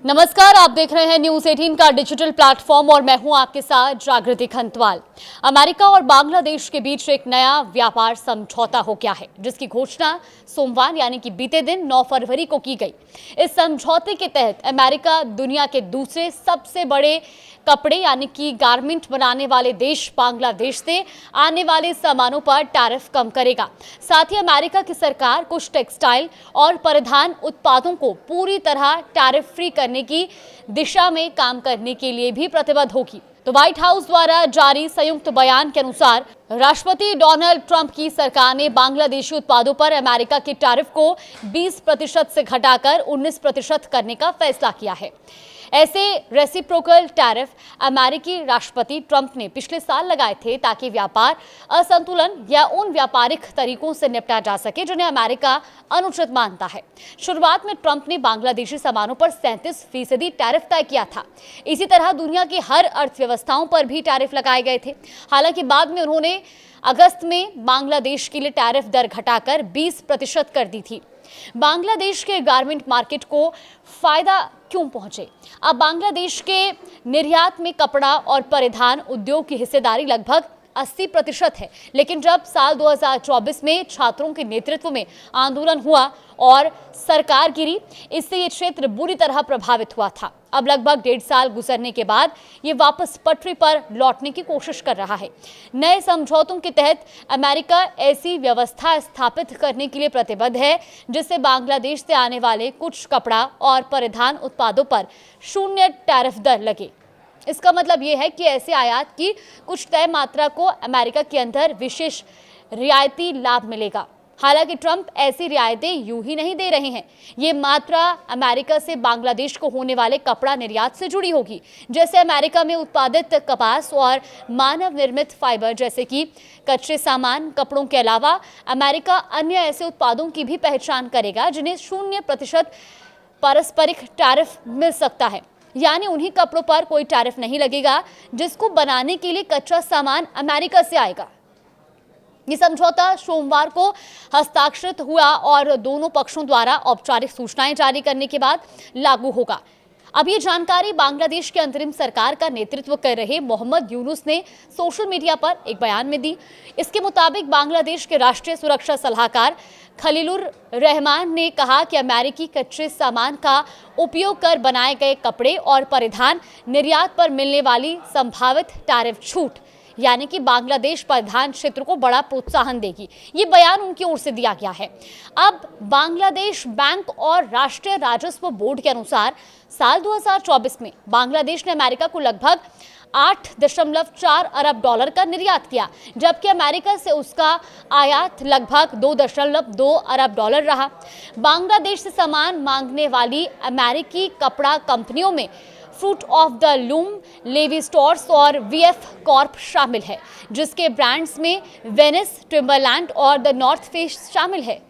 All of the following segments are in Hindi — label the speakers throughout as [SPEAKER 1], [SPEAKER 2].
[SPEAKER 1] नमस्कार, आप देख रहे हैं न्यूज 18 का डिजिटल प्लेटफॉर्म और मैं हूं आपके साथ जागृति खंतवाल। अमेरिका और बांग्लादेश के बीच एक नया व्यापार समझौता हो गया है, जिसकी घोषणा सोमवार यानी कि बीते दिन 9 फरवरी को की गई। इस समझौते के तहत अमेरिका दुनिया के दूसरे सबसे बड़े कपड़े यानी कि गारमेंट बनाने वाले देश बांग्लादेश से आने वाले सामानों पर टैरिफ कम करेगा। साथ ही अमेरिका की सरकार कुछ टेक्सटाइल और परिधान उत्पादों को पूरी तरह टैरिफ फ्री करने की दिशा में काम करने के लिए भी प्रतिबद्ध होगी। तो व्हाइट हाउस द्वारा जारी संयुक्त बयान के अनुसार राष्ट्रपति डोनाल्ड ट्रंप की सरकार ने बांग्लादेशी उत्पादों पर अमेरिका के टैरिफ को 20% से घटाकर 19% करने का फैसला किया है। ऐसे रेसिप्रोकल टैरिफ अमेरिकी राष्ट्रपति ट्रंप ने पिछले साल लगाए थे ताकि व्यापार असंतुलन या उन व्यापारिक तरीकों से निपटा जा सके जिन्हें अमेरिका अनुचित मानता है। शुरुआत में ट्रंप ने बांग्लादेशी सामानों पर 37% टैरिफ तय किया था। इसी तरह दुनिया की हर अर्थव्यवस्थाओं पर भी टैरिफ लगाए गए थे। हालांकि बाद में उन्होंने अगस्त में बांग्लादेश के लिए टैरिफ दर घटाकर 20% कर दी थी। बांग्लादेश के गारमेंट मार्केट को फायदा क्यों पहुंचे? अब बांग्लादेश के निर्यात में कपड़ा और परिधान उद्योग की हिस्सेदारी लगभग 80% है, लेकिन जब साल 2024 में छात्रों के नेतृत्व में आंदोलन हुआ और सरकार गिरी, इससे ये क्षेत्र बुरी तरह प्रभावित हुआ था। अब लगभग 1.5 साल गुजरने के बाद ये वापस पटरी पर लौटने की कोशिश कर रहा है। नए समझौतों के तहत अमेरिका ऐसी व्यवस्था स्थापित करने के लिए प्रतिबद्ध है जिससे बांग्लादेश से आने वाले कुछ कपड़ा और परिधान उत्पादों पर 0 टैरिफ दर लगे। इसका मतलब ये है कि ऐसे आयात की कुछ तय मात्रा को अमेरिका के अंदर विशेष रियायती लाभ मिलेगा। हालांकि ट्रंप ऐसी रियायतें यूं ही नहीं दे रहे हैं। ये मात्रा अमेरिका से बांग्लादेश को होने वाले कपड़ा निर्यात से जुड़ी होगी। जैसे अमेरिका में उत्पादित कपास और मानव निर्मित फाइबर जैसे कि कच्चे सामान, कपड़ों के अलावा अमेरिका अन्य ऐसे उत्पादों की भी पहचान करेगा जिन्हें 0% पारस्परिक टैरिफ मिल सकता है। यानी उन्हीं कपड़ों पर कोई टैरिफ नहीं लगेगा जिसको बनाने के लिए कच्चा सामान अमेरिका से आएगा। ये समझौता सोमवार को हस्ताक्षरित हुआ और दोनों पक्षों द्वारा औपचारिक सूचनाएं जारी करने के बाद लागू होगा। अब ये जानकारी बांग्लादेश के अंतरिम सरकार का नेतृत्व कर रहे मोहम्मद यूनुस ने सोशल मीडिया पर एक बयान में दी। इसके मुताबिक बांग्लादेश के राष्ट्रीय सुरक्षा सलाहकार खलीलुर रहमान ने कहा कि अमेरिकी कच्चे सामान का उपयोग कर बनाए गए कपड़े और परिधान निर्यात पर मिलने वाली संभावित टैरिफ छूट यानी कि बांग्लादेश परिधान क्षेत्र को बड़ा प्रोत्साहन देगी। ये बयान उनकी ओर से दिया गया है। अब बांग्लादेश बैंक और राष्ट्रीय राजस्व बोर्ड के अनुसार साल 2024 में बांग्लादेश ने अमेरिका को लगभग 8.4 अरब डॉलर का निर्यात किया, जबकि अमेरिका से उसका आयात लगभग 2.2 अरब डॉलर रहा। बांग्लादेश से सामान मांगने वाली अमेरिकी कपड़ा कंपनियों में Fruit of the Loom, Levi Strauss और वीएफ कॉर्प शामिल है, जिसके ब्रांड्स में वेनिस, टिम्बरलैंड और द नॉर्थ फेस शामिल है।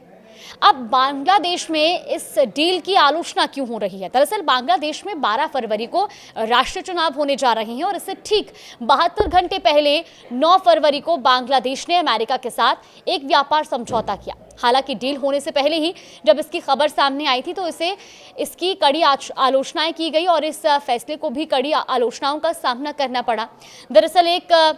[SPEAKER 1] अब बांग्लादेश में इस डील की आलोचना क्यों हो रही है? दरअसल बांग्लादेश में 12 फरवरी को राष्ट्रीय चुनाव होने जा रहे हैं और इससे ठीक 72 घंटे पहले 9 फरवरी को बांग्लादेश ने अमेरिका के साथ एक व्यापार समझौता किया। हालांकि डील होने से पहले ही जब इसकी खबर सामने आई थी तो इसकी कड़ी आलोचनाएं की गई और इस फैसले को भी कड़ी आलोचनाओं का सामना करना पड़ा। दरअसल एक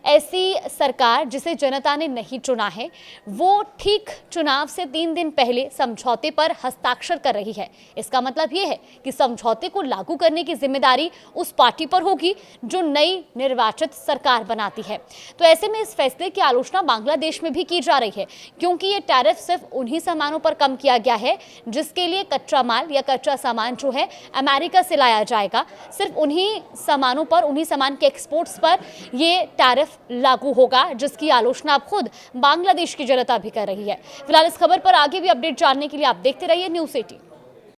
[SPEAKER 1] ऐसी सरकार जिसे जनता ने नहीं चुना है, वो ठीक चुनाव से 3 दिन पहले समझौते पर हस्ताक्षर कर रही है। इसका मतलब ये है कि समझौते को लागू करने की जिम्मेदारी उस पार्टी पर होगी जो नई निर्वाचित सरकार बनाती है। तो ऐसे में इस फैसले की आलोचना बांग्लादेश में भी की जा रही है, क्योंकि ये टैरिफ सिर्फ उन्हीं सामानों पर कम किया गया है जिसके लिए कच्चा माल या कच्चा सामान जो है अमेरिका से लाया जाएगा। सिर्फ उन्हीं सामानों पर, उन्हीं सामान के एक्सपोर्ट्स पर ये टैरिफ लागू होगा, जिसकी आलोचना अब खुद बांग्लादेश की जनता भी कर रही है। फिलहाल इस खबर पर आगे भी अपडेट जानने के लिए आप देखते रहिए न्यूज़ 18।